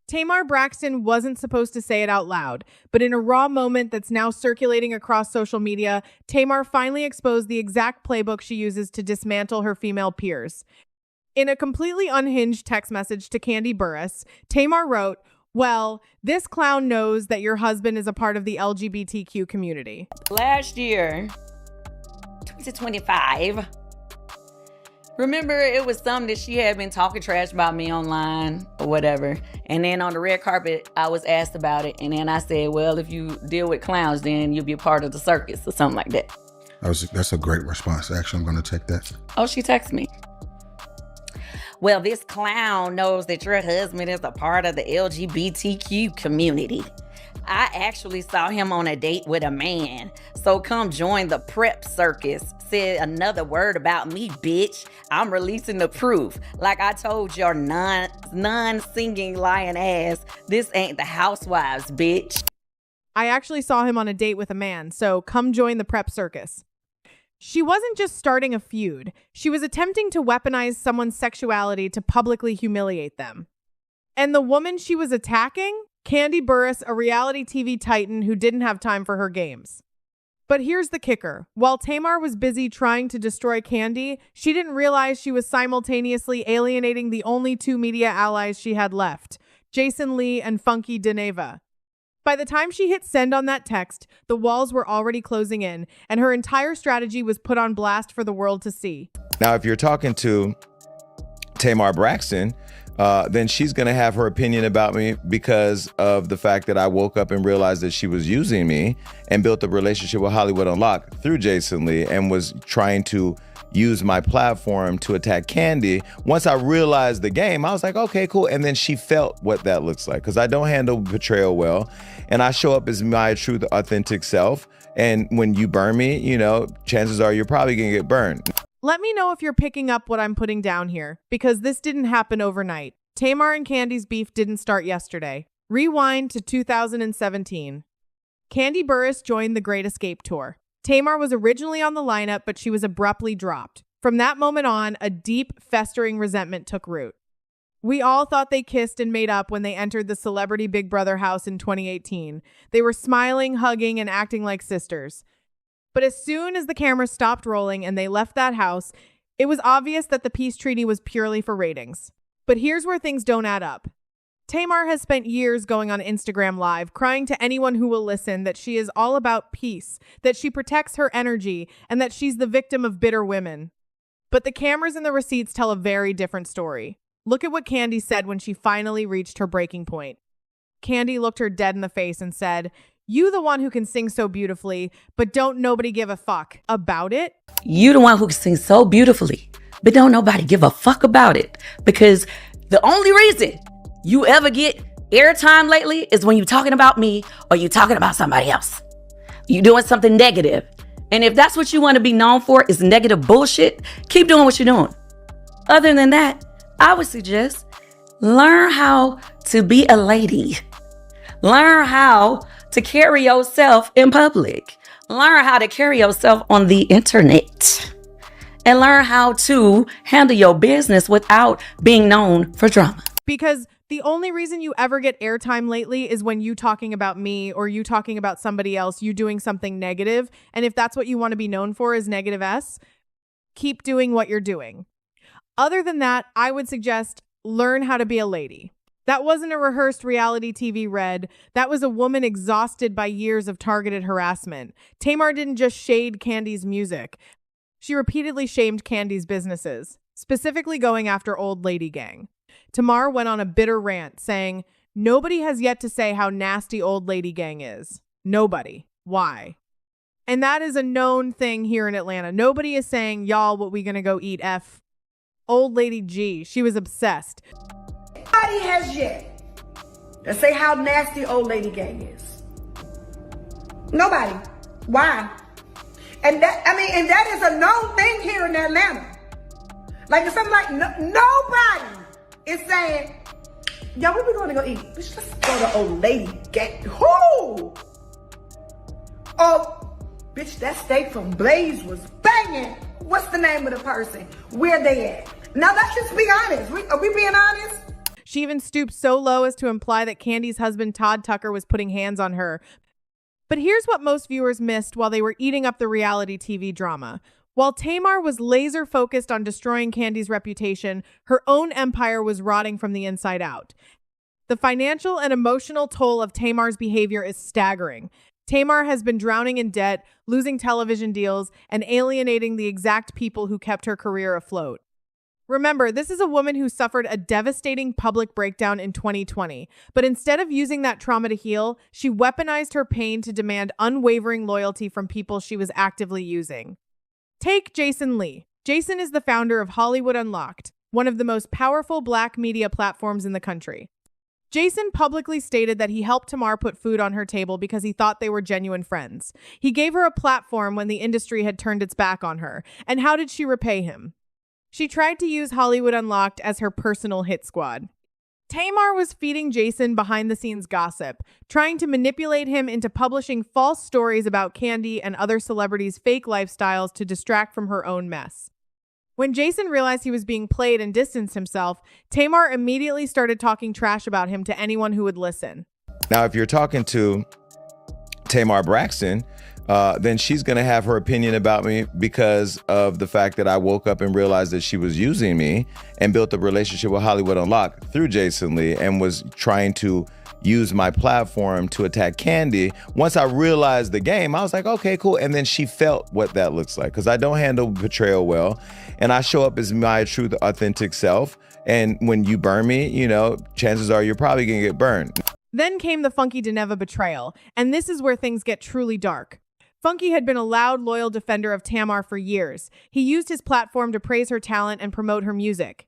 Tamar Braxton wasn't supposed to say it out loud, but in a raw moment that's now circulating across social media, Tamar finally exposed the exact playbook she uses to dismantle her female peers. In a completely unhinged text message to Kandi Burruss, Tamar wrote, "Well, this clown knows that your husband is a part of the LGBTQ community." Last year, 2025, remember it was something that she had been talking trash about me online or whatever. And then on the red carpet, I was asked about it. And then I said, well, if you deal with clowns, then you'll be a part of the circus or something like that. That's a great response. Actually, I'm going to take that. Oh, she texted me. Well, this clown knows that your husband is a part of the LGBTQ community. I actually saw him on a date with a man. So come join the prep circus. Said another word about me, bitch. I'm releasing the proof. Like I told your non-singing lying ass, this ain't the housewives, bitch. I actually saw him on a date with a man, so come join the prep circus. She wasn't just starting a feud. She was attempting to weaponize someone's sexuality to publicly humiliate them. And the woman she was attacking? Kandi Burruss, a reality TV titan who didn't have time for her games. But here's the kicker. While Tamar was busy trying to destroy Kandi, she didn't realize she was simultaneously alienating the only two media allies she had left, Jason Lee and Funky Deneva. By the time she hit send on that text, the walls were already closing in, and her entire strategy was put on blast for the world to see. Now, if you're talking to Tamar Braxton, then she's going to have her opinion about me because of the fact that I woke up and realized that she was using me and built a relationship with Hollywood Unlocked through Jason Lee and was trying to use my platform to attack Kandi. Once I realized the game, I was like, okay, cool. And then she felt what that looks like because I don't handle betrayal well. And I show up as my true, authentic self. And when you burn me, you know, chances are you're probably going to get burned. Let me know if you're picking up what I'm putting down here, because this didn't happen overnight. Tamar and Kandi's beef didn't start yesterday. Rewind to 2017. Kandi Burruss joined the Great Escape Tour. Tamar was originally on the lineup, but she was abruptly dropped. From that moment on, a deep, festering resentment took root. We all thought they kissed and made up when they entered the Celebrity Big Brother house in 2018. They were smiling, hugging, and acting like sisters. But as soon as the camera stopped rolling and they left that house, it was obvious that the peace treaty was purely for ratings. But here's where things don't add up. Tamar has spent years going on Instagram Live, crying to anyone who will listen that she is all about peace, that she protects her energy, and that she's the victim of bitter women. But the cameras and the receipts tell a very different story. Look at what Kandi said when she finally reached her breaking point. Kandi looked her dead in the face and said, "You the one who can sing so beautifully, but don't nobody give a fuck about it?" You the one who can sing so beautifully, but don't nobody give a fuck about it. Because the only reason you ever get airtime lately is when you're talking about me or you're talking about somebody else. You're doing something negative. And if that's what you want to be known for is negative bullshit, keep doing what you're doing. Other than that, I would suggest learn how to be a lady. Learn how to carry yourself in public. Learn how to carry yourself on the internet. And learn how to handle your business without being known for drama. Because the only reason you ever get airtime lately is when you talking about me or you talking about somebody else, you doing something negative. And if that's what you want to be known for is negative S, keep doing what you're doing. Other than that, I would suggest learn how to be a lady. That wasn't a rehearsed reality TV read. That was a woman exhausted by years of targeted harassment. Tamar didn't just shade Kandi's music. She repeatedly shamed Kandi's businesses, specifically going after Old Lady Gang. Tamar went on a bitter rant saying, "Nobody has yet to say how nasty Old Lady Gang is. Nobody. Why?" And that is a known thing here in Atlanta. Nobody is saying, "Y'all, what we gonna go eat F?" Old Lady G, she was obsessed. Nobody has yet to say how nasty Old Lady Gang is. Nobody. Why? And that is a known thing here in Atlanta. Like, it's something like nobody is saying, "Yo, where we going to go eat? Let's go to Old Lady Gang." Who? Oh, bitch, that steak from Blaze was banging. What's the name of the person? Where they at? Now, let's just be honest. Are we being honest? She even stooped so low as to imply that Kandi's husband, Todd Tucker, was putting hands on her. But here's what most viewers missed while they were eating up the reality TV drama. While Tamar was laser focused on destroying Kandi's reputation, her own empire was rotting from the inside out. The financial and emotional toll of Tamar's behavior is staggering. Tamar has been drowning in debt, losing television deals, and alienating the exact people who kept her career afloat. Remember, this is a woman who suffered a devastating public breakdown in 2020, but instead of using that trauma to heal, she weaponized her pain to demand unwavering loyalty from people she was actively using. Take Jason Lee. Jason is the founder of Hollywood Unlocked, one of the most powerful Black media platforms in the country. Jason publicly stated that he helped Tamar put food on her table because he thought they were genuine friends. He gave her a platform when the industry had turned its back on her. And how did she repay him? She tried to use Hollywood Unlocked as her personal hit squad. Tamar was feeding Jason behind-the-scenes gossip, trying to manipulate him into publishing false stories about Kandi and other celebrities' fake lifestyles to distract from her own mess. When Jason realized he was being played and distanced himself, Tamar immediately started talking trash about him to anyone who would listen. Now, if you're talking to Tamar Braxton, then she's going to have her opinion about me because of the fact that I woke up and realized that she was using me and built a relationship with Hollywood Unlocked through Jason Lee and was trying to use my platform to attack Kandi. Once I realized the game, I was like, okay, cool. And then she felt what that looks like because I don't handle betrayal well. And I show up as my true, authentic self. And when you burn me, chances are you're probably going to get burned. Then came the Funky Dineva betrayal, and this is where things get truly dark. Funky had been a loud, loyal defender of Tamar for years. He used his platform to praise her talent and promote her music.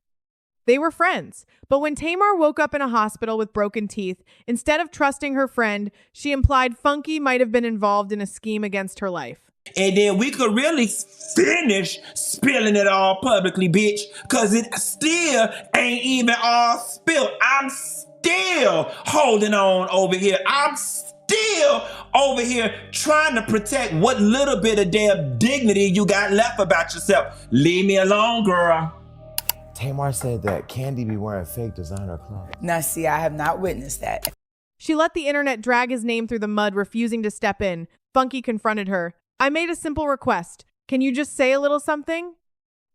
They were friends, but when Tamar woke up in a hospital with broken teeth, instead of trusting her friend, she implied Funky might have been involved in a scheme against her life. And then we could really finish spilling it all publicly, bitch, because it still ain't even all spilled. I'm still holding on over here. I'm still over here trying to protect what little bit of damn dignity you got left about yourself. Leave me alone, girl. Tamar said that Kandi be wearing fake designer clothes. Now, see, I have not witnessed that. She let the internet drag his name through the mud, refusing to step in. Funky confronted her. I made a simple request. Can you just say a little something?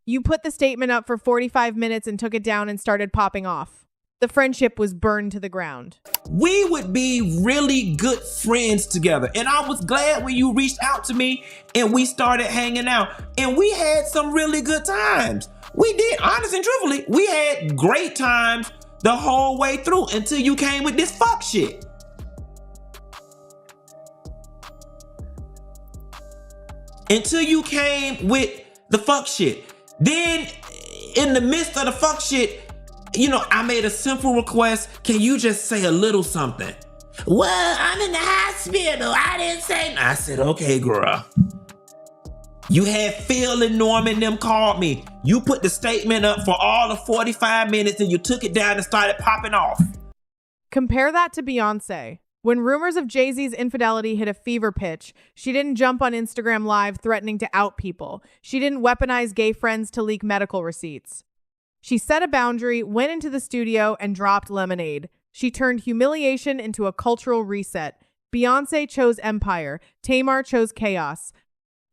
You put the statement up for 45 minutes and took it down and started popping off. The friendship was burned to the ground. We would be really good friends together. And I was glad when you reached out to me and we started hanging out. And we had some really good times. We did, honest and truthfully, we had great times the whole way through until you came with this fuck shit. Until you came with the fuck shit. Then, in the midst of the fuck shit, I made a simple request. Can you just say a little something? Well, I'm in the hospital. I didn't say. I said, okay, girl. You had Phil and Norman them called me. You put the statement up for all of 45 minutes and you took it down and started popping off. Compare that to Beyonce. When rumors of Jay-Z's infidelity hit a fever pitch, she didn't jump on Instagram Live threatening to out people. She didn't weaponize gay friends to leak medical receipts. She set a boundary, went into the studio, and dropped Lemonade. She turned humiliation into a cultural reset. Beyonce chose empire. Tamar chose chaos.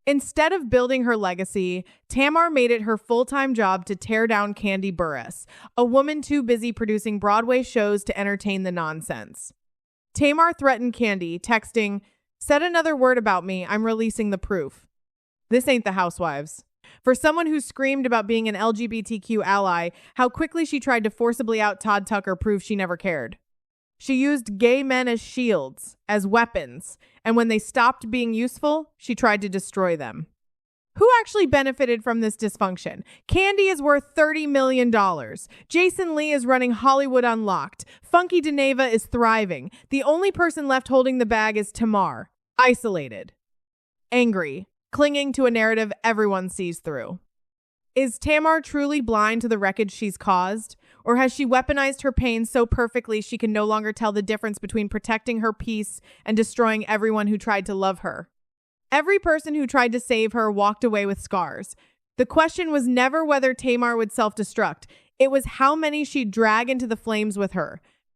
Instead of building her legacy, Tamar made it her full-time job to tear down Kandi Burruss, a woman too busy producing Broadway shows to entertain the nonsense. Tamar threatened Kandi, texting, "Said another word about me, I'm releasing the proof." This ain't the Housewives. For someone who screamed about being an LGBTQ ally, how quickly she tried to forcibly out Todd Tucker proved she never cared. She used gay men as shields, as weapons, and when they stopped being useful, she tried to destroy them. Who actually benefited from this dysfunction? Kandi is worth $30 million. Jason Lee is running Hollywood Unlocked. Funky Dineva is thriving. The only person left holding the bag is Tamar, isolated, angry, clinging to a narrative everyone sees through. Is Tamar truly blind to the wreckage she's caused? Or has she weaponized her pain so perfectly she can no longer tell the difference between protecting her peace and destroying everyone who tried to love her? Every person who tried to save her walked away with scars. The question was never whether Tamar would self-destruct. It was how many she'd drag into the flames with her.